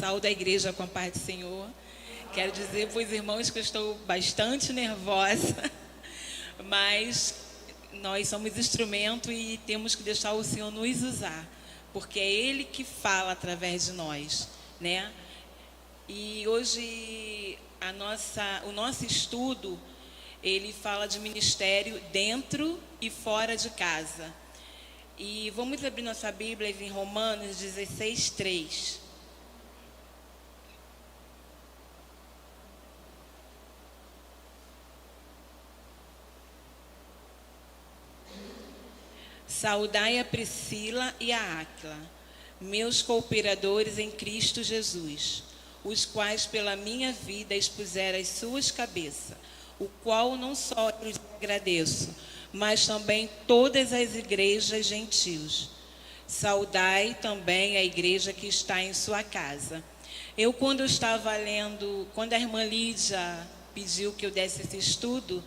Saúdo a igreja com a paz do Senhor. Quero dizer para os irmãos que eu estou bastante nervosa, mas nós somos instrumento e temos que deixar o Senhor nos usar, porque é Ele que fala através de nós, né? E hoje o nosso estudo, ele fala de ministério dentro e fora de casa. E vamos abrir nossa Bíblia em Romanos 16, 3. Saudai a Priscila e a Áquila, meus cooperadores em Cristo Jesus, os quais pela minha vida expuseram as suas cabeças, o qual não só lhes agradeço, mas também todas as igrejas gentios. Saudai também a igreja que está em sua casa. Quando eu estava lendo, quando a irmã Lídia pediu que eu desse esse estudo,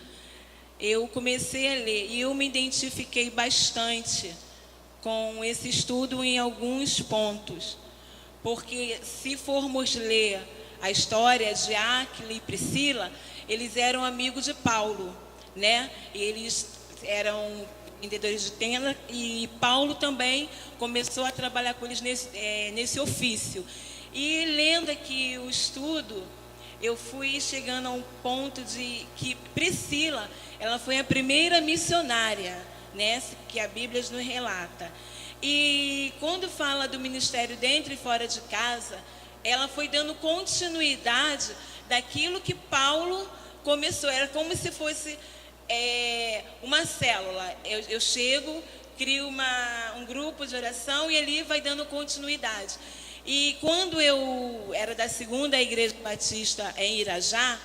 eu comecei a ler e eu me identifiquei bastante com esse estudo em alguns pontos. Porque se formos ler a história de Áquila e Priscila, eles eram amigos de Paulo, né? Eles eram vendedores de tenda e Paulo também começou a trabalhar com eles nesse ofício. E lendo aqui o estudo, eu fui chegando a um ponto de que Priscila, ela foi a primeira missionária, né, que a Bíblia nos relata. E quando fala do ministério dentro e fora de casa, ela foi dando continuidade daquilo que Paulo começou. Era como se fosse uma célula. Eu chego, crio um grupo de oração e ali vai dando continuidade. E quando eu era da segunda Igreja Batista em Irajá,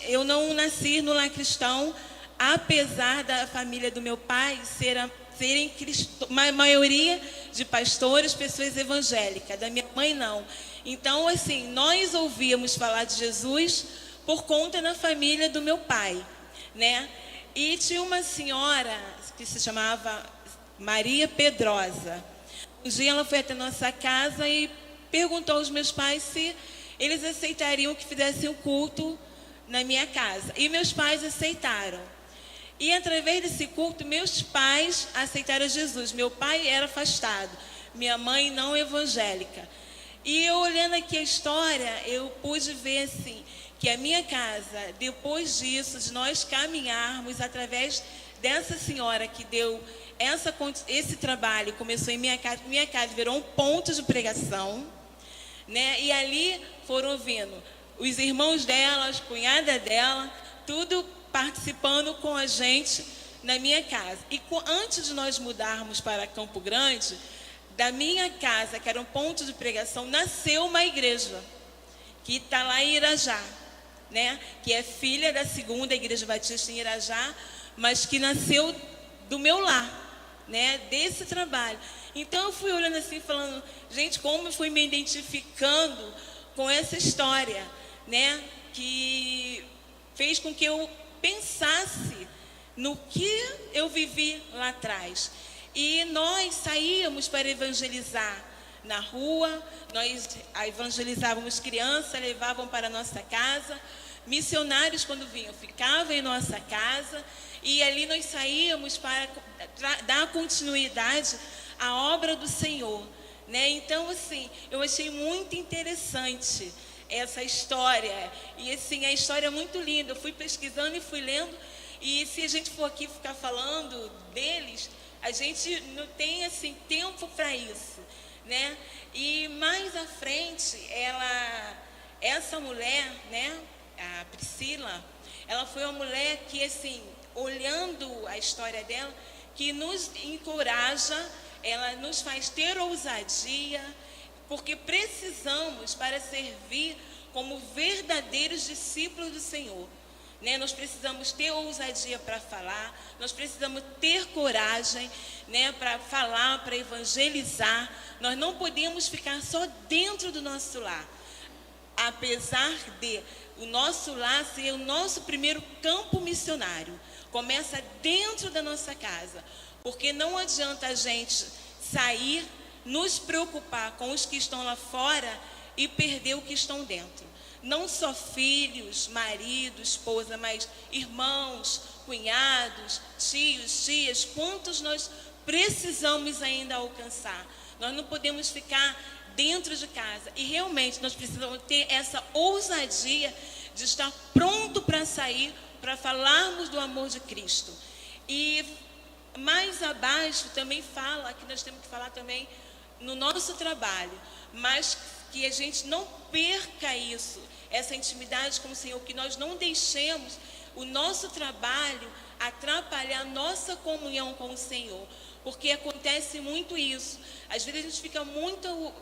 eu não nasci no lar cristão, apesar da família do meu pai serem uma maioria de pastores, pessoas evangélicas. Da minha mãe, não. Então, assim, nós ouvíamos falar de Jesus por conta da família do meu pai, né? E tinha uma senhora que se chamava Maria Pedrosa. Um dia ela foi até nossa casa e perguntou aos meus pais se eles aceitariam que fizessem o culto na minha casa. E meus pais aceitaram. E através desse culto, meus pais aceitaram Jesus. Meu pai era afastado, minha mãe não evangélica. E eu olhando aqui a história, eu pude ver assim, que a minha casa, depois disso, de nós caminharmos através dessa senhora que deu esse trabalho, começou em minha casa virou um ponto de pregação, né? E ali foram vindo os irmãos dela, as cunhadas dela, tudo participando com a gente na minha casa. E antes de nós mudarmos para Campo Grande, da minha casa, que era um ponto de pregação, nasceu uma igreja que está lá em Irajá, né? Que é filha da segunda Igreja Batista em Irajá, mas que nasceu do meu lar, né? Desse trabalho. Então eu fui olhando assim, falando, gente, como eu fui me identificando com essa história, né? Que fez com que eu pensasse no que eu vivi lá atrás. E nós saíamos para evangelizar na rua, nós evangelizávamos crianças, levavam para a nossa casa. Missionários, quando vinham, ficavam em nossa casa. E ali nós saíamos para dar continuidade à obra do Senhor, né? Então, assim, eu achei muito interessante essa história. E, assim, a história é muito linda. Eu fui pesquisando e fui lendo. E se a gente for aqui ficar falando deles, a gente não tem, assim, tempo para isso, né? E mais à frente, essa mulher, né, a Priscila, ela foi uma mulher que, assim, olhando a história dela, que nos encoraja, ela nos faz ter ousadia, porque precisamos para servir como verdadeiros discípulos do Senhor, né? Nós precisamos ter ousadia para falar, nós precisamos ter coragem, né, para falar, para evangelizar. Nós não podemos ficar só dentro do nosso lar, apesar de o nosso lar ser o nosso primeiro campo missionário. Começa dentro da nossa casa, porque não adianta a gente sair nos preocupar com os que estão lá fora e perder o que estão dentro. Não só filhos, marido, esposa, mas irmãos, cunhados, tios, tias, quantos nós precisamos ainda alcançar. Nós não podemos ficar dentro de casa. E realmente nós precisamos ter essa ousadia de estar pronto para sair, para falarmos do amor de Cristo. E mais abaixo também fala que nós temos que falar também no nosso trabalho, mas que a gente não perca isso, essa intimidade com o Senhor, que nós não deixemos o nosso trabalho atrapalhar a nossa comunhão com o Senhor, porque acontece muito isso. Às vezes a gente fica muito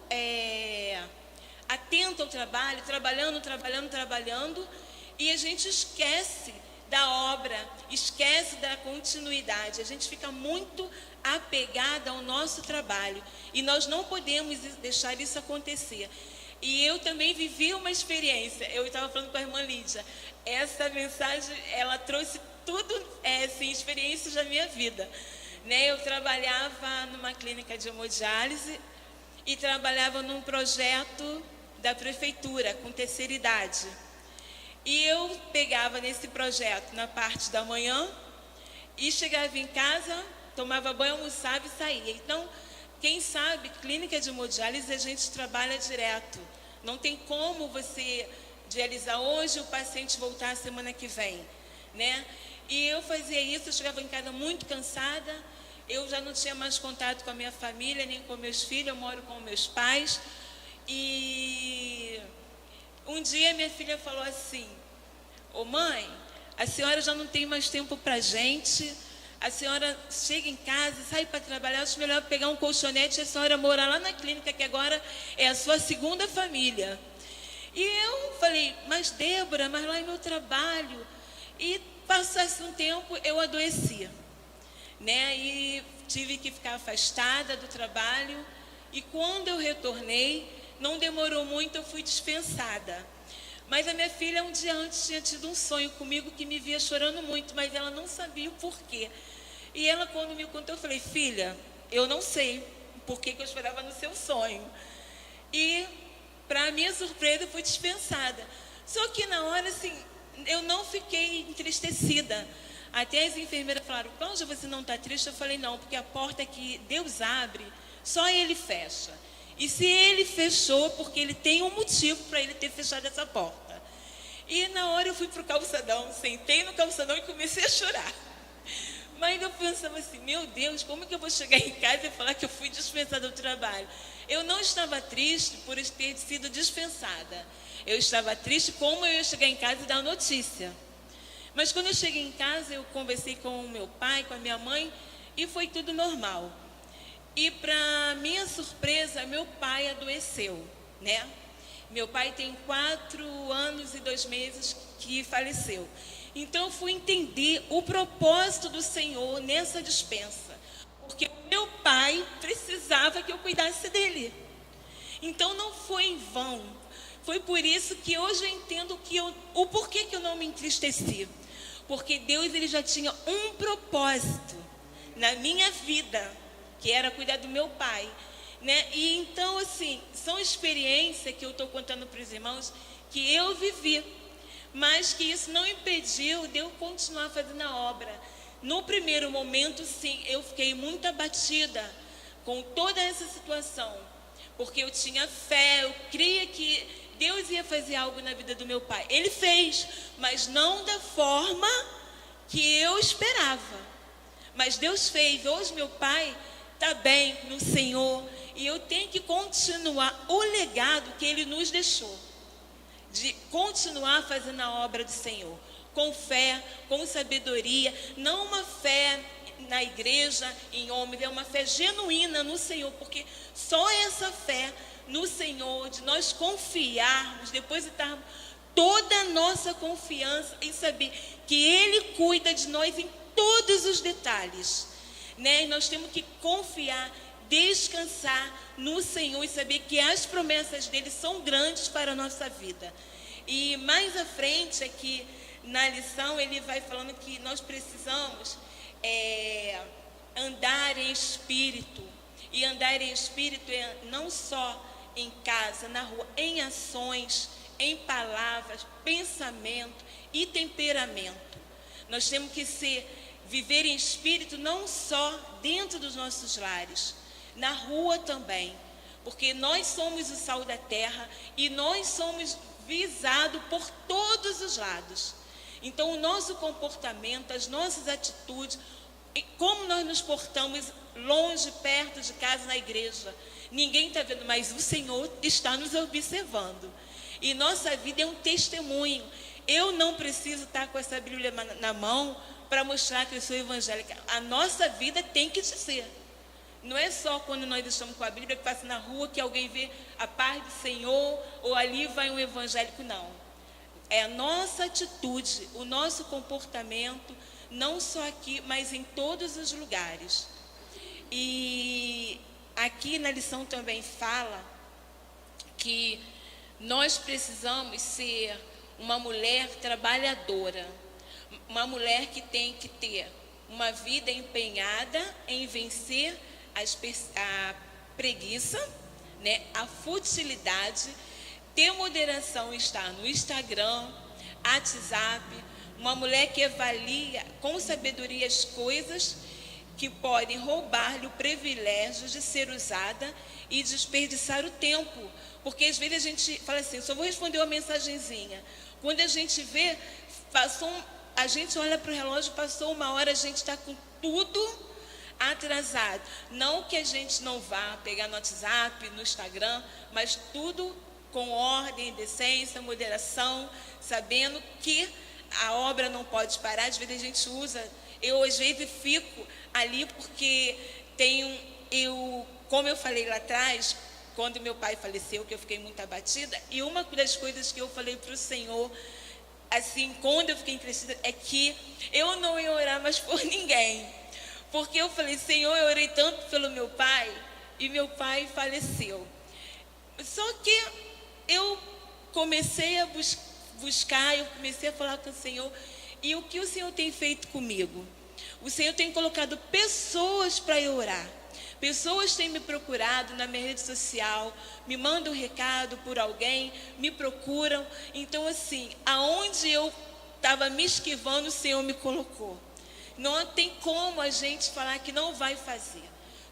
atento ao trabalho, trabalhando, e a gente esquece da obra, esquece da continuidade. A gente fica muito apegada ao nosso trabalho e nós não podemos deixar isso acontecer. E eu também vivi uma experiência. Eu estava falando com a irmã Lídia. Essa mensagem, ela trouxe tudo, assim, experiências da minha vida. Né? Eu trabalhava numa clínica de hemodiálise e trabalhava num projeto da prefeitura com terceira idade. E eu pegava nesse projeto na parte da manhã e chegava em casa, tomava banho, almoçava e saía. Então, quem sabe, clínica de hemodiálise a gente trabalha direto. Não tem como você dialisar hoje e o paciente voltar a semana que vem, né? E eu fazia isso, eu chegava em casa muito cansada, eu já não tinha mais contato com a minha família, nem com meus filhos, eu moro com meus pais. E um dia minha filha falou assim: ô mãe, a senhora já não tem mais tempo para a gente, a senhora chega em casa, sai para trabalhar, acho melhor pegar um colchonete e a senhora morar lá na clínica, que agora é a sua segunda família. E eu falei: mas Débora, mas lá é meu trabalho. E passasse um tempo, eu adoecia, né? E tive que ficar afastada do trabalho. E quando eu retornei, não demorou muito, eu fui dispensada. Mas a minha filha, um dia antes, tinha tido um sonho comigo que me via chorando muito, mas ela não sabia o porquê. E ela, quando me contou, eu falei: filha, eu não sei o porquê que eu chorava no seu sonho. E, para minha surpresa, eu fui dispensada. Só que na hora, assim, eu não fiquei entristecida. Até as enfermeiras falaram: Cláudia, você não está triste? Eu falei: não, porque a porta que Deus abre, só Ele fecha. E se Ele fechou, porque Ele tem um motivo para Ele ter fechado essa porta. E na hora eu fui para o calçadão, sentei no calçadão e comecei a chorar. Mas eu pensava assim: meu Deus, como que eu vou chegar em casa e falar que eu fui dispensada do trabalho? Eu não estava triste por ter sido dispensada. Eu estava triste como eu ia chegar em casa e dar notícia. Mas quando eu cheguei em casa, eu conversei com o meu pai, com a minha mãe, e foi tudo normal. E, para minha surpresa, meu pai adoeceu, né? Meu pai tem 4 anos e 2 meses que faleceu. Então, eu fui entender o propósito do Senhor nessa dispensa. Porque o meu pai precisava que eu cuidasse dele. Então, não foi em vão. Foi por isso que hoje eu entendo o porquê que eu não me entristeci. Porque Deus, ele já tinha um propósito na minha vida, que era cuidar do meu pai, né? E então, assim, são experiências que eu estou contando para os irmãos que eu vivi, mas que isso não impediu de eu continuar fazendo a obra. No primeiro momento, sim, eu fiquei muito abatida com toda essa situação, porque eu tinha fé, eu cria que Deus ia fazer algo na vida do meu pai. Ele fez, mas não da forma que eu esperava. Mas Deus fez. Hoje meu pai está bem no Senhor, e eu tenho que continuar o legado que Ele nos deixou, de continuar fazendo a obra do Senhor, com fé, com sabedoria, não uma fé na igreja, em homens, é uma fé genuína no Senhor, porque só essa fé no Senhor, de nós confiarmos, depositarmos toda a nossa confiança em saber que Ele cuida de nós em todos os detalhes, né? E nós temos que confiar, descansar no Senhor e saber que as promessas dele são grandes para a nossa vida. E mais à frente aqui na lição ele vai falando que nós precisamos andar em espírito E andar em espírito é não só em casa, na rua, em ações, em palavras, pensamento e temperamento. Nós temos que viver em espírito não só dentro dos nossos lares, na rua também, porque nós somos o sal da terra e nós somos visados por todos os lados. Então, o nosso comportamento, as nossas atitudes, como nós nos portamos longe, perto de casa, na igreja, ninguém está vendo, mas o Senhor está nos observando. E nossa vida é um testemunho. Eu não preciso estar com essa Bíblia na mão para mostrar que eu sou evangélica. A nossa vida tem que dizer. Não é só quando nós estamos com a Bíblia, que passa na rua, que alguém vê a paz do Senhor, ou ali vai um evangélico, não. É a nossa atitude, o nosso comportamento, não só aqui, mas em todos os lugares. E aqui na lição também fala que nós precisamos ser uma mulher trabalhadora, uma mulher que tem que ter uma vida empenhada em vencer a preguiça, né, a futilidade, ter moderação, estar no Instagram, WhatsApp, uma mulher que avalia com sabedoria as coisas que podem roubar-lhe o privilégio de ser usada e desperdiçar o tempo. Porque às vezes a gente fala assim, só vou responder uma mensagenzinha. Quando a gente vê, a gente olha para o relógio, passou uma hora, a gente está com tudo atrasado. Não que a gente não vá pegar no WhatsApp, no Instagram, mas tudo com ordem, decência, moderação, sabendo que a obra não pode parar. Às vezes a gente usa, eu às vezes fico ali porque como eu falei lá atrás, quando meu pai faleceu, que eu fiquei muito abatida, e uma das coisas que eu falei para o Senhor, assim, quando eu fiquei entristecida, é que eu não ia orar mais por ninguém. Porque eu falei, Senhor, eu orei tanto pelo meu pai, e meu pai faleceu. Só que eu comecei a buscar, eu comecei a falar com o Senhor, e o que o Senhor tem feito comigo? O Senhor tem colocado pessoas para eu orar. Pessoas têm me procurado na minha rede social, me mandam um recado por alguém, me procuram. Então, assim, aonde eu estava me esquivando, o Senhor me colocou. Não tem como a gente falar que não vai fazer.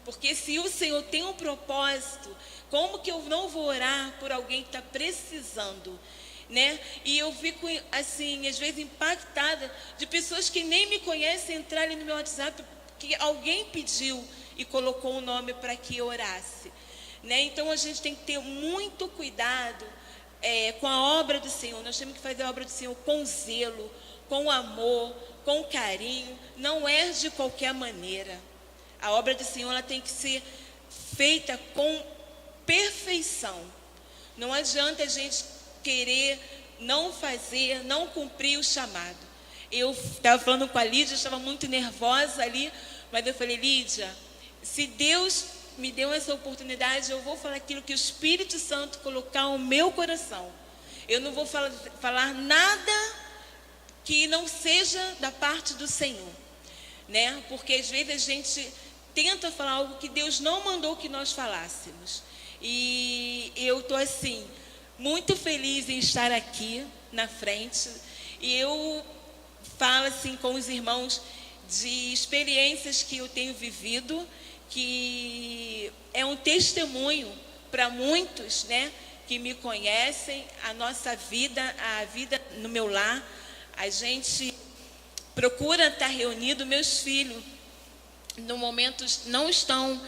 Porque se o Senhor tem um propósito, como que eu não vou orar por alguém que está precisando? Né? E eu fico, assim, às vezes impactada de pessoas que nem me conhecem entrarem no meu WhatsApp, que alguém pediu e colocou o nome para que eu orasse. Né? Então a gente tem que ter muito cuidado com a obra do Senhor. Nós temos que fazer a obra do Senhor com zelo, com amor, com carinho. Não é de qualquer maneira. A obra do Senhor ela tem que ser feita com perfeição. Não adianta a gente querer não fazer, não cumprir o chamado. Eu estava falando com a Lídia, eu estava muito nervosa ali, mas eu falei, Lídia, se Deus me deu essa oportunidade, eu vou falar aquilo que o Espírito Santo colocar no meu coração. Eu não vou falar nada que não seja da parte do Senhor, né? Porque às vezes a gente tenta falar algo que Deus não mandou que nós falássemos. E eu estou assim, muito feliz em estar aqui na frente. E eu falo assim com os irmãos de experiências que eu tenho vivido, que é um testemunho para muitos, né, que me conhecem, a nossa vida, a vida no meu lar. A gente procura estar reunido. Meus filhos, no momento, não estão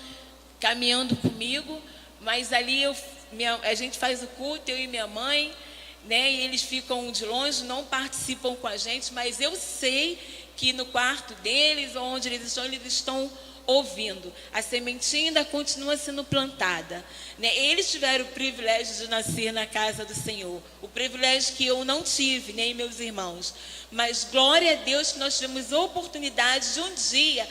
caminhando comigo, mas ali a gente faz o culto, eu e minha mãe, né, e eles ficam de longe, não participam com a gente, mas eu sei que no quarto deles, onde eles estão ouvindo. A sementinha ainda continua sendo plantada, né? Eles tiveram o privilégio de nascer na casa do Senhor, o privilégio que eu não tive, nem meus irmãos. Mas glória a Deus que nós tivemos a oportunidade de um dia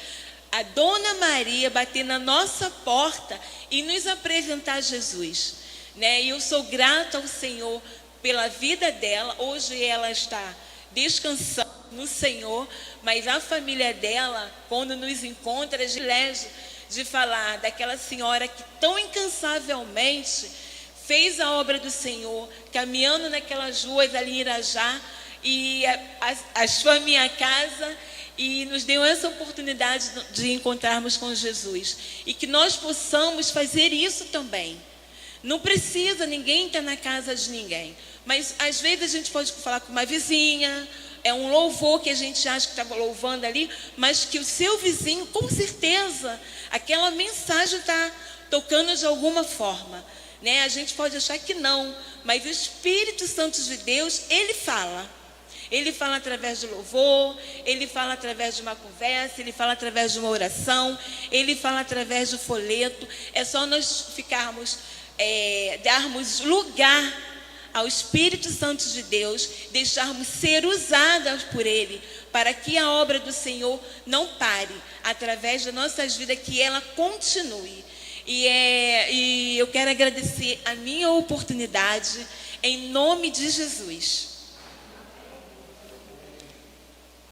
a Dona Maria bater na nossa porta e nos apresentar Jesus, né? E eu sou grata ao Senhor pela vida dela. Hoje ela está descansando no Senhor, mas a família dela, quando nos encontra, é privilégio de falar daquela senhora que tão incansavelmente fez a obra do Senhor, caminhando naquelas ruas ali em Irajá, e achou a minha casa e nos deu essa oportunidade de encontrarmos com Jesus. E que nós possamos fazer isso também. Não precisa ninguém estar na casa de ninguém. Mas às vezes a gente pode falar com uma vizinha, é um louvor que a gente acha que está louvando ali, mas que o seu vizinho, com certeza, aquela mensagem está tocando de alguma forma. Né? A gente pode achar que não, mas o Espírito Santo de Deus, Ele fala. Ele fala através de louvor, Ele fala através de uma conversa, Ele fala através de uma oração, Ele fala através do folheto. É só nós ficarmos, darmos lugar ao Espírito Santo de Deus, deixarmos ser usadas por Ele, para que a obra do Senhor não pare, através das nossas vidas, que ela continue. E eu quero agradecer a minha oportunidade, em nome de Jesus.